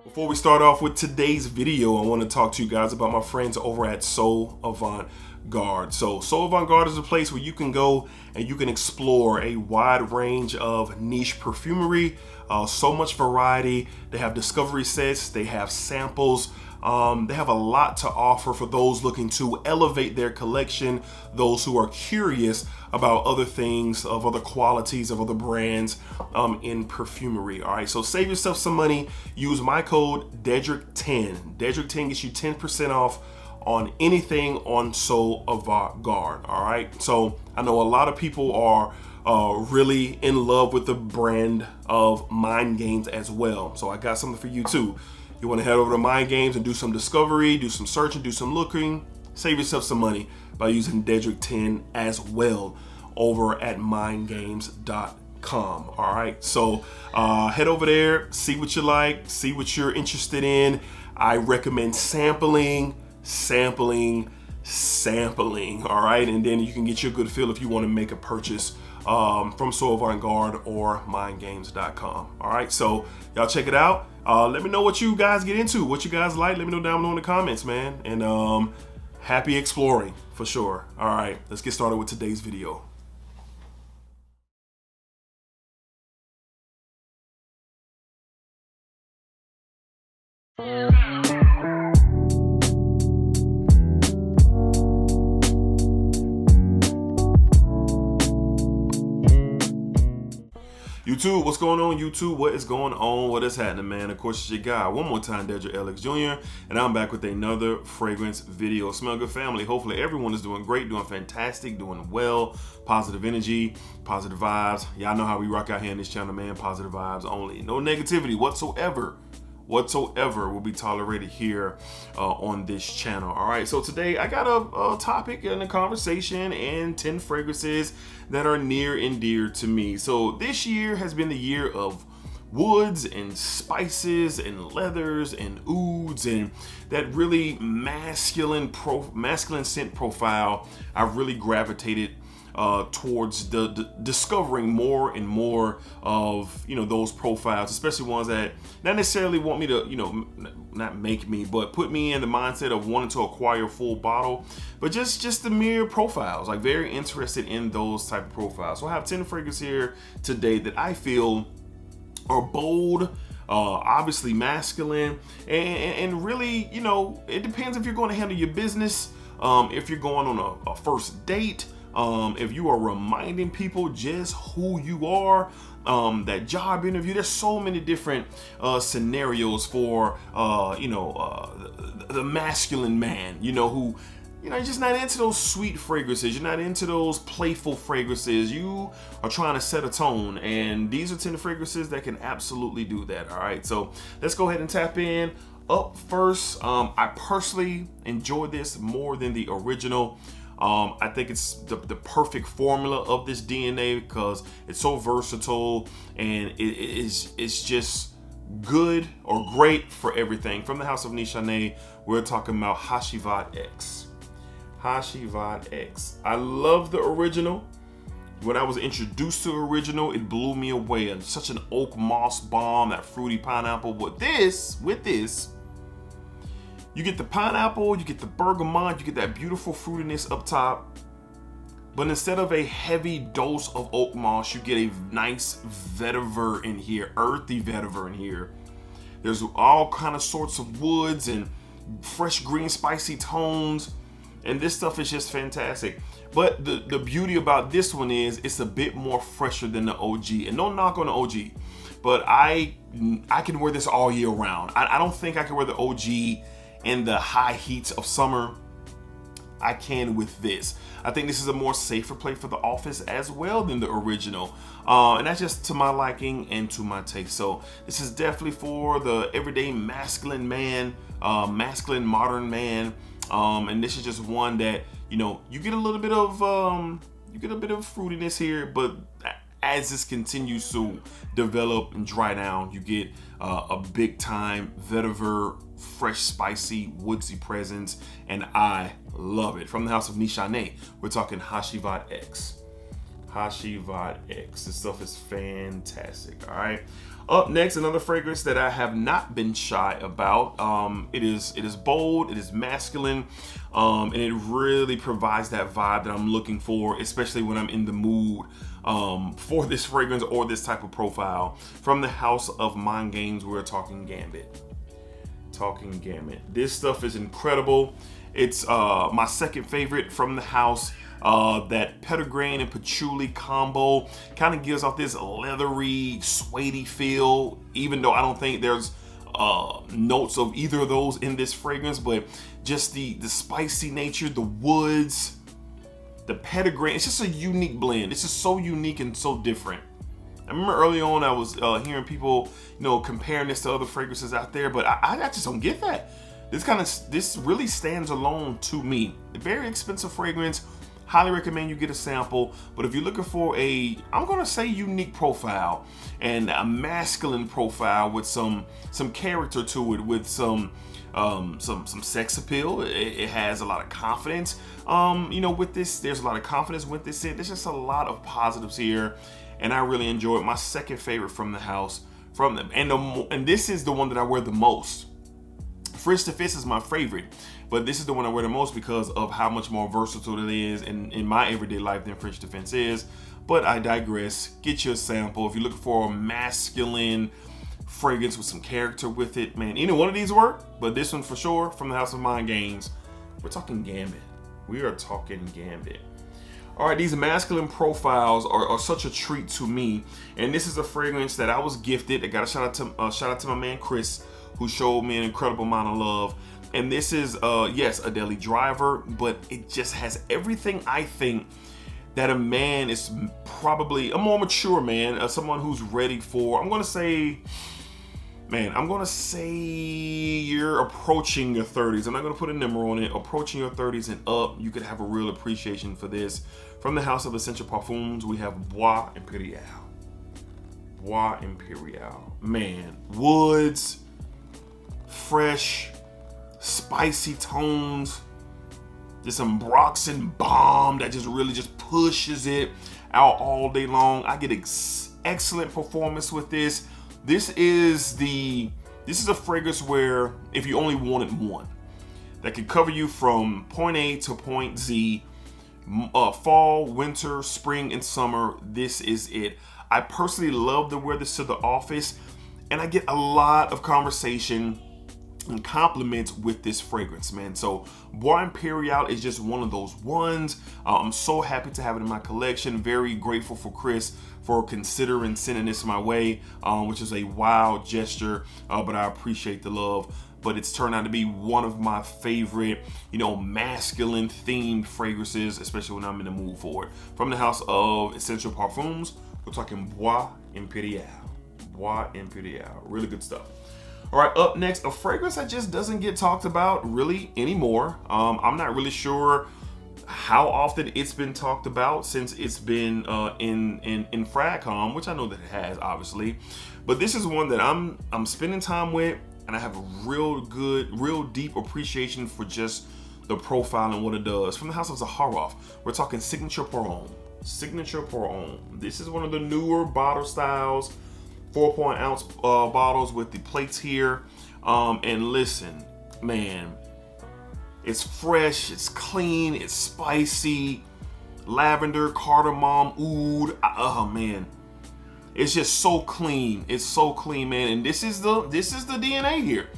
Before we start off with today's video, I want to talk to you guys about my friends over at So Avant-Garde. So Avant-Garde is a place where you can go and you can explore a wide range of niche perfumery, so much variety. They have discovery sets, they have samples, they have a lot to offer for those looking to elevate their collection, those who are curious about other things, of other qualities, of other brands in perfumery. All right, so save yourself some money. Use my code DEDRICK10. DEDRICK10 gets you 10% off on anything on So Avant-Garde. All right, so I know a lot of people are really in love with the brand of Mind Games as well. So I got something for you too. You want to head over to Mind Games and do some discovery, do some searching, do some looking, save yourself some money by using Dedrick10 as well over at mindgames.com. All right, so head over there, see what you like, see what you're interested in. I recommend sampling. All right, and then you can get you a good feel if you want to make a purchase from So Avant-Garde or mindgames.com. All right, so y'all check it out. Let me know what you guys get into, what you guys like. Let me know down below in the comments, man. And happy exploring for sure. All right, let's get started with today's video. YouTube, what's going on, YouTube? What is going on? What is happening, man? Of course, it's your guy, one more time, DEDRICKHJR, and I'm back with another fragrance video. Smell good, family. Hopefully, everyone is doing great, doing fantastic, doing well. Positive energy, positive vibes. Y'all know how we rock out here in this channel, man. Positive vibes only. No negativity whatsoever will be tolerated here on this channel. All right, so today I got a topic and a conversation and 10 fragrances that are near and dear to me. So this year has been the year of woods and spices and leathers and ouds and that really masculine scent profile. I've really gravitated towards the discovering more and more of, you know, those profiles, especially ones that not necessarily want me to, you know, not make me, but put me in the mindset of wanting to acquire a full bottle, but just the mere profiles, like very interested in those type of profiles. So I have 10 fragrances here today that I feel are bold, obviously masculine, and really, you know, it depends if you're going to handle your business, if you're going on a first date, if you are reminding people just who you are, that job interview. There's so many different scenarios for the masculine man, you know, who, you know, you're just not into those sweet fragrances. You're not into those playful fragrances. You are trying to set a tone, and these are 10 fragrances that can absolutely do that. All right, so let's go ahead and tap in. Up first, I personally enjoy this more than the original. I think it's the perfect formula of this DNA because it's so versatile and it's just good or great for everything. From the house of Nishane, we're talking about Hashivat X. Hashivat X. I love the original. When I was introduced to the original, it blew me away. And such an oak moss bomb, that fruity pineapple. But with this, you get the pineapple, you get the bergamot, you get that beautiful fruitiness up top. But instead of a heavy dose of oak moss, you get a nice vetiver in here, earthy vetiver in here. There's all kind of sorts of woods and fresh green spicy tones. And this stuff is just fantastic. But the beauty about this one is it's a bit more fresher than the OG. And no knock on the OG, but I can wear this all year round. I don't think I can wear the OG in the high heats of summer. I can with this. I think this is a more safer play for the office as well than the original. And that's just to my liking and to my taste. So this is definitely for the everyday masculine man, masculine modern man. And this is just one that, you know, you get a little bit of fruitiness here, but as this continues to develop and dry down, you get a big time vetiver, fresh, spicy, woodsy presence, and I love it. From the house of Nishane, we're talking Hashivat X. Hashivat X. This stuff is fantastic. All right. Up next, another fragrance that I have not been shy about. It is bold, it is masculine, and it really provides that vibe that I'm looking for, especially when I'm in the mood for this fragrance or this type of profile. From the house of Mind Games, we're talking Gambit. This stuff is incredible. It's my second favorite from the house. That petitgrain and patchouli combo kind of gives off this leathery, suede feel, even though I don't think there's notes of either of those in this fragrance, but just the spicy nature, the woods, the petitgrain, it's just a unique blend. It's just so unique and so different. I remember early on I was hearing people, comparing this to other fragrances out there, but I just don't get that. This really stands alone to me. A very expensive fragrance. Highly recommend you get a sample, but if you're looking for I'm gonna say unique profile and a masculine profile with some character to it, with some sex appeal, it has a lot of confidence. With this, there's a lot of confidence with this scent. There's just a lot of positives here, and I really enjoy it. My second favorite from the house, from them, and this is the one that I wear the most. French Defense is my favorite, but this is the one I wear the most because of how much more versatile it is in my everyday life than French Defense is. But I digress. Get you a sample. If you're looking for a masculine fragrance with some character with it, man, either one of these work, but this one for sure, from the House of Mind Games, we're talking Gambit. We are talking Gambit. All right, these masculine profiles are such a treat to me, and this is a fragrance that I was gifted. I got a shout out to my man Chris, who showed me an incredible amount of love. And this is, yes, a daily driver, but it just has everything I think that a man is probably a more mature man, someone who's ready for, I'm gonna say you're approaching your 30s. I'm not gonna put a number on it. Approaching your 30s and up, you could have a real appreciation for this. From the House of Essential Parfums, we have Bois Imperial. Bois Imperial. Man, woods, fresh, spicy tones, just some Broxton bomb that just really just pushes it out all day long. I get excellent performance with this. This is a fragrance where if you only wanted one, that could cover you from point A to point Z, fall, winter, spring, and summer. This is it. I personally love to wear this to the office, and I get a lot of conversation and compliments with this fragrance, man. So Bois Imperial is just one of those ones. I'm so happy to have it in my collection. Very grateful for Chris for considering sending this my way, which is a wild gesture, but I appreciate the love. But it's turned out to be one of my favorite, masculine themed fragrances, especially when I'm in the mood for it. From the House of Essential Parfums, we're talking Bois Imperial. Bois Imperial, really good stuff. All right, up next, a fragrance that just doesn't get talked about really anymore. I'm not really sure how often it's been talked about since it's been in Fragcom, which I know that it has, obviously. But this is one that I'm spending time with, and I have a real deep appreciation for just the profile and what it does. From the House of Zaharoff, we're talking Signature Pour Homme. Signature Pour Homme. This is one of the newer bottle styles. 4-ounce bottles with the plates here, and listen, man, it's fresh, it's clean, it's spicy, lavender, cardamom, oud. Oh man, it's just so clean. It's so clean, man. And this is the DNA here.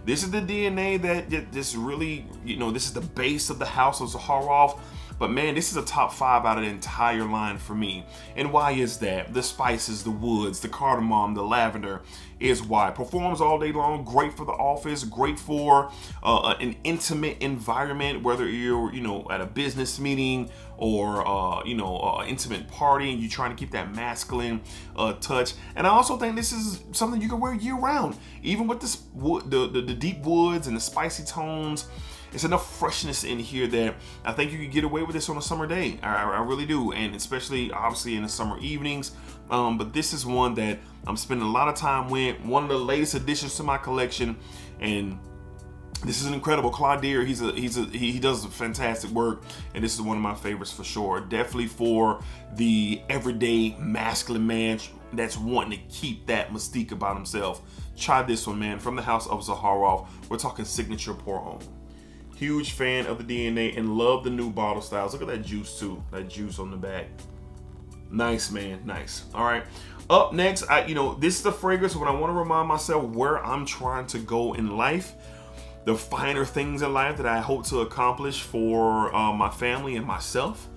This is the DNA that this really, this is the base of the House of Zaharoff. But man, this is a top 5 out of the entire line for me. And why is that? The spices, the woods, the cardamom, the lavender is why. Performs all day long, great for the office, great for an intimate environment, whether you're, at a business meeting or, an intimate party and you're trying to keep that masculine touch. And I also think this is something you can wear year round, even with this the deep woods and the spicy tones. It's enough freshness in here that I think you could get away with this on a summer day. I really do, and especially obviously in the summer evenings. But this is one that I'm spending a lot of time with. One of the latest additions to my collection, and this is an incredible Claudier. He does fantastic work, and this is one of my favorites for sure. Definitely for the everyday masculine man that's wanting to keep that mystique about himself, try this one, man. From the house of Zaharoff, we're talking signature pour on. Huge fan of the DNA and love the new bottle styles. Look at that juice too. That juice on the back. Nice, man. Nice. All right. Up next, this is the fragrance when I want to remind myself where I'm trying to go in life, the finer things in life that I hope to accomplish for my family and myself.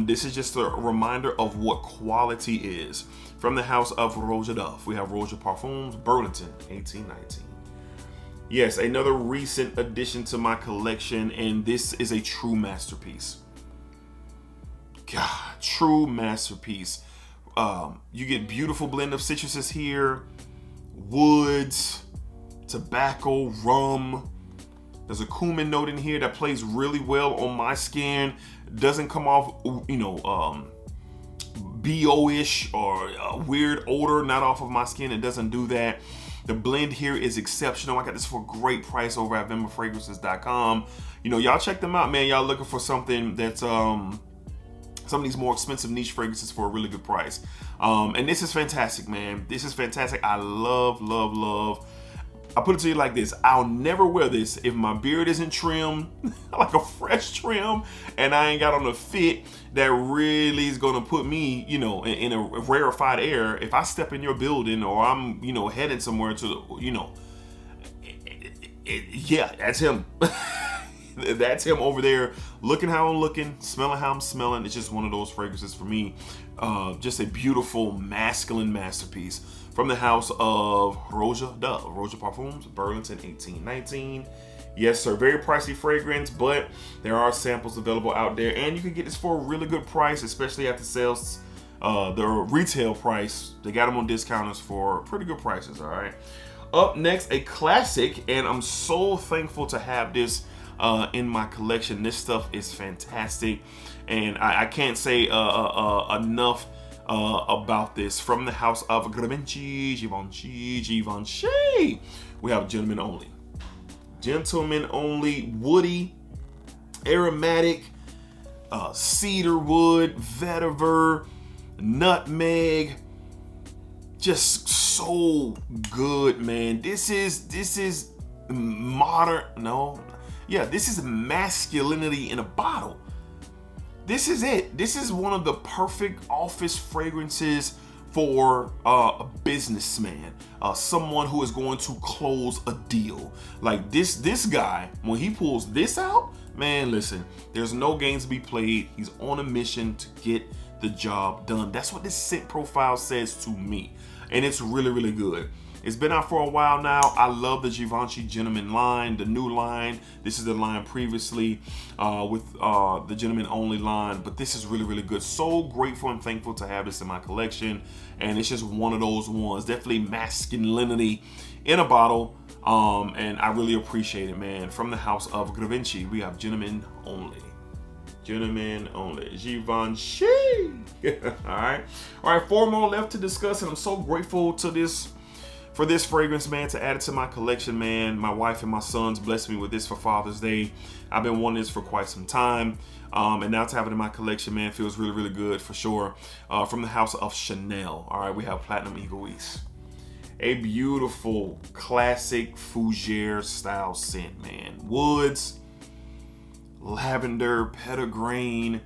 This is just a reminder of what quality is. From the house of Roja Duff, we have Roja Parfums, Burlington, 1819. Yes, another recent addition to my collection, and this is a true masterpiece. God, true masterpiece. You get beautiful blend of citruses here, woods, tobacco, rum. There's a cumin note in here that plays really well on my skin. Doesn't come off, BO-ish or a weird odor, not off of my skin. It doesn't do that. The blend here is exceptional. I got this for a great price over at VimbaFragrances.com. Y'all check them out, man. Y'all looking for something that's some of these more expensive niche fragrances for a really good price. And this is fantastic, man. This is fantastic. I love. I put it to you like this. I'll never wear this if my beard isn't trimmed, like a fresh trim, and I ain't got on a fit that really is gonna put me, in a rarefied air. If I step in your building or I'm, heading somewhere to, yeah, that's him. That's him over there, looking how I'm looking, smelling how I'm smelling. It's just one of those fragrances for me. Just a beautiful masculine masterpiece. From the house of Roja Duff, Roja Parfums, Burlington, 1819. Yes, sir, very pricey fragrance, but there are samples available out there, and you can get this for a really good price, especially at the sales, the retail price. They got them on discounters for pretty good prices, all right? Up next, a classic, and I'm so thankful to have this in my collection. This stuff is fantastic, and I can't say enough about this. From the house of Givenchy, we have Gentleman Only. Gentleman Only, woody, aromatic, cedar wood, vetiver, nutmeg, just so good, man. This is modern, this is masculinity in a bottle. This is it. This is one of the perfect office fragrances for a businessman, someone who is going to close a deal. Like this guy, when he pulls this out, man, listen, there's no games to be played. He's on a mission to get the job done. That's what this scent profile says to me, and it's really, really good. It's been out for a while now. I love the Givenchy Gentleman line, the new line. This is the line previously with the Gentleman Only line, but this is really, really good. So grateful and thankful to have this in my collection, and it's just one of those ones. Definitely masculinity in a bottle, and I really appreciate it, man. From the house of Givenchy, we have Gentleman Only. Gentleman Only, Givenchy. All right, 4 more left to discuss, and I'm so grateful to for this fragrance, man, to add it to my collection, man. My wife and my sons blessed me with this for Father's Day. I've been wanting this for quite some time, and now to have it in my collection, man, feels really, really good for sure. From the house of Chanel, all right, we have Platinum Egoist. A beautiful classic fougere style scent, man. Woods, lavender, petitgrain.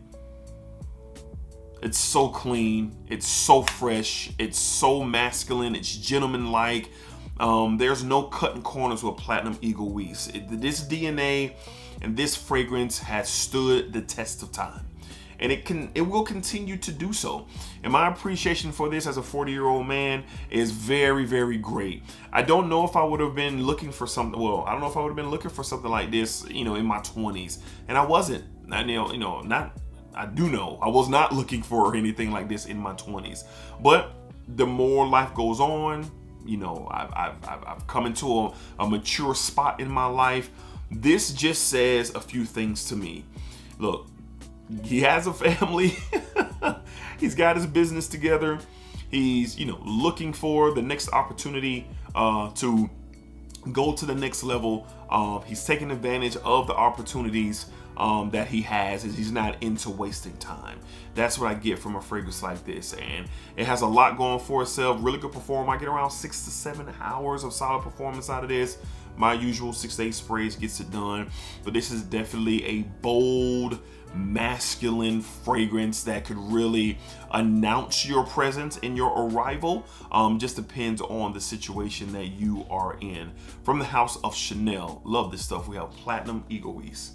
It's so clean, it's so fresh, it's so masculine, it's gentleman-like. There's no cutting corners with Platinum Egoist. This DNA and this fragrance has stood the test of time, and it will continue to do so. And my appreciation for this as a 40-year-old man is very, very great. I don't know if I would have been looking for something. Well, I don't know if I would have been looking for something like this, in my 20s, and I wasn't. I do know I was not looking for anything like this in my 20s, but the more life goes on, I've come into a mature spot in my life. This just says a few things to me. Look, he has a family. He's got his business together. He's, looking for the next opportunity to go to the next level. He's taking advantage of the opportunities that he has. He's not into wasting time. That's what I get from a fragrance like this, and it has a lot going for itself. Really good performer. I get around 6 to 7 hours of solid performance out of this. My usual 6 to 8 sprays gets it done, but this is definitely a bold, masculine fragrance that could really announce your presence and your arrival. Just depends on the situation that you are in. From the house of Chanel, love this stuff. We have Platinum Egoist.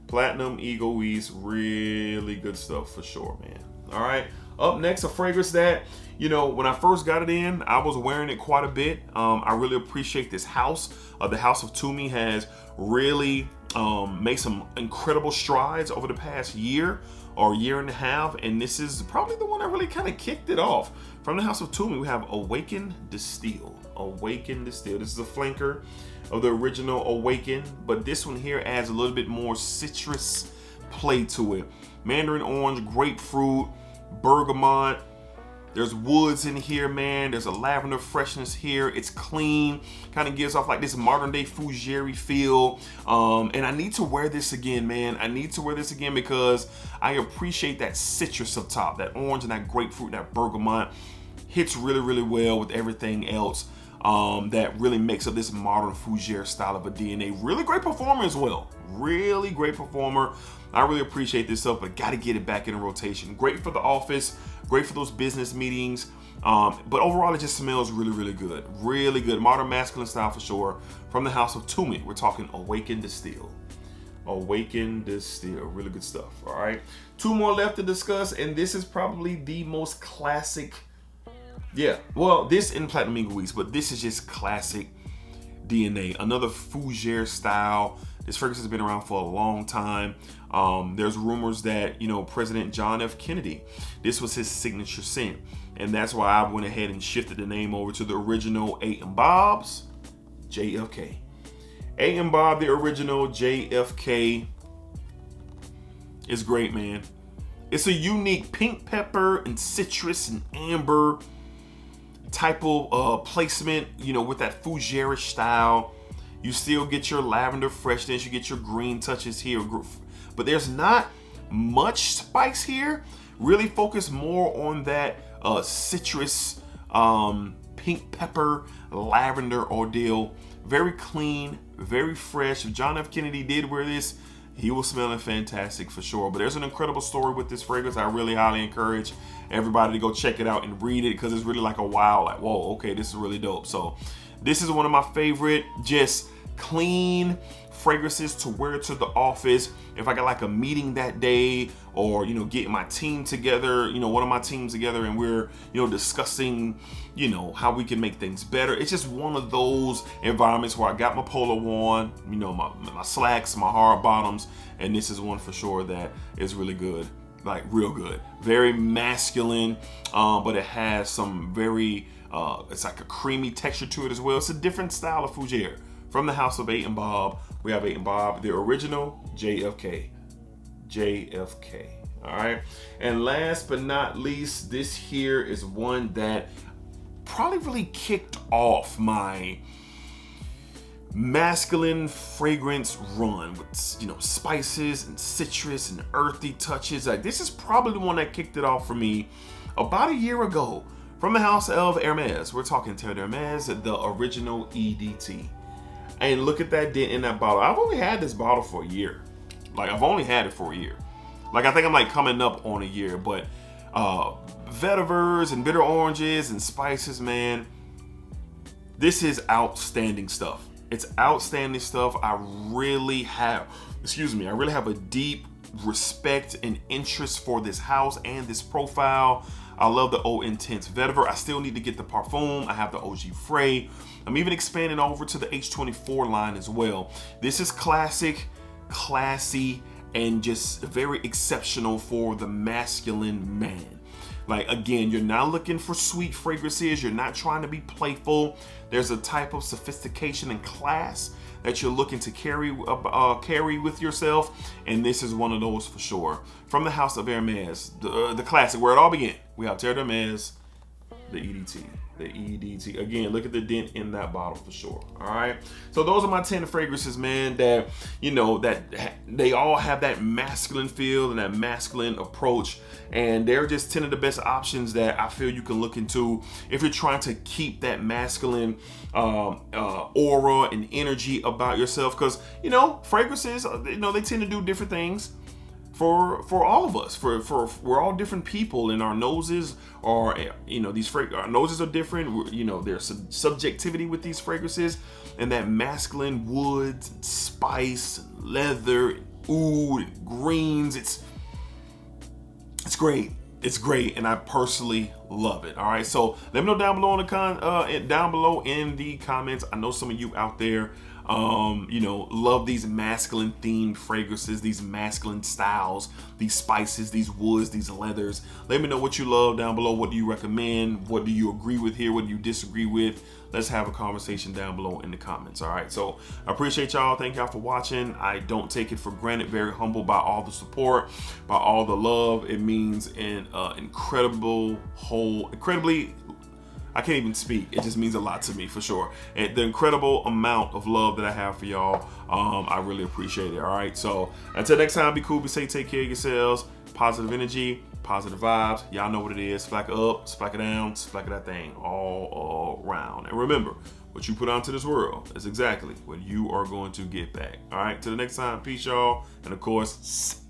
Platinum Egoist, really good stuff for sure, man. All right, up next, a fragrance that, you know, when I first got it in, I was wearing it quite a bit. I really appreciate this house. The House of Toomey has really made some incredible strides over the past year or year and a half, and this is probably the one that really kind of kicked it off. From the House of Toomey, we have Awaken Distill. Awaken Distill. This is a flanker of the original Awaken, but this one here adds a little bit more citrus play to it. Mandarin orange, grapefruit, bergamot. There's woods in here, man. There's a lavender freshness here. It's clean. Kind of gives off like this modern day fougere feel. And I need to wear this again, man. I need to wear this again because I appreciate that citrus up top. That orange and that grapefruit, that bergamot hits really, really well with everything else. That really makes up this modern fougere style of a DNA. Really great performer as well. Really great performer. I really appreciate this stuff, but gotta get it back in rotation. Great for the office, great for those business meetings. But overall, it just smells really, really good. Really good. Modern masculine style for sure. From the House of Toomey, we're talking Awaken Distill. Awaken Distill. Really good stuff. All right. 2 more left to discuss, and this is probably the most classic. Yeah, well, this in Platinum Egoist, but this is just classic DNA. Another fougere style. This fragrance has been around for a long time. There's rumors that, you know, President John F. Kennedy, this was his signature scent. And that's why I went ahead and shifted the name over to the original 8 and Bob's JFK. 8 and Bob, the original JFK, is great, man. It's a unique pink pepper and citrus and amber type of placement, you know, with that fougere style. You still get your lavender freshness, you get your green touches here, but there's not much spice here. Really focus more on that citrus, pink pepper, lavender ordeal. Very clean, very fresh. If John F. Kennedy did wear this, he was smelling fantastic for sure. But there's an incredible story with this fragrance. I really highly encourage everybody to go check it out and read it, because it's really like a wow, like, whoa, okay, this is really dope. So this is one of my favorite, just clean fragrances to wear to the office. If I got like a meeting that day, or, you know, getting my team together, you know, one of my teams together, and we're, you know, discussing, you know, how we can make things better. It's just one of those environments where I got my polo on, you know, my slacks, my hard bottoms, and this is one for sure that is really good, like real good. Very masculine, but it has some very, it's like a creamy texture to it as well. It's a different style of fougere. From the House of 8 and Bob, we have 8 and Bob, the original JFK. JFK. All right. And last but not least, this here is one that probably really kicked off my masculine fragrance run with, you know, spices and citrus and earthy touches. Like, this is probably the one that kicked it off for me about a year ago. From the House of Hermes, we're talking Terre d'Hermes, the original EDT. And look at that dent in that bottle. I've only had this bottle for a year. Like, I've only had it for a year. Like, I think I'm like coming up on a year, but vetivers and bitter oranges and spices, man, this is outstanding stuff. It's outstanding stuff. I really have a deep respect and interest for this house and this profile. I love the Eau Intense vetiver. I still need to get the Parfum. I have the OG Frey. I'm even expanding over to the H24 line as well. This is classic, classy, and just very exceptional for the masculine man. Like, again, you're not looking for sweet fragrances. You're not trying to be playful. There's a type of sophistication and class that you're looking to carry with yourself, and this is one of those for sure. From the House of Hermes, the classic, where it all began, we have Terre d'Hermes, the EDT. The EDT. Again, look at the dent in that bottle for sure. All right. So those are my 10 fragrances, man, that, you know, that they all have that masculine feel and that masculine approach. And they're just 10 of the best options that I feel you can look into if you're trying to keep that masculine aura and energy about yourself. Because, you know, fragrances, you know, they tend to do different things for all of us. We're all different people, and our noses are, you know, our noses are different. You know, there's subjectivity with these fragrances, and that masculine wood, spice, leather, oud, and greens. It's great. It's great, and I personally love it. All right, so let me know down below in the comments. I know some of you out there, you know, love these masculine themed fragrances, these masculine styles, these spices, these woods, these leathers. Let me know what you love down below. What do you recommend? What do you agree with here? What do you disagree with? Let's have a conversation down below in the comments. All right, so I appreciate y'all. Thank y'all for watching. I don't take it for granted. Very humble by all the support, by all the love. It means an incredibly, I can't even speak. It just means a lot to me for sure. And the incredible amount of love that I have for y'all, I really appreciate it. All right, so until next time, be cool, be safe, take care of yourselves. Positive energy, positive vibes. Y'all know what it is. Splack it up, splack it down, splack it that thing all around. And remember, what you put onto this world is exactly what you are going to get back. All right, till the next time, peace, y'all. And of course,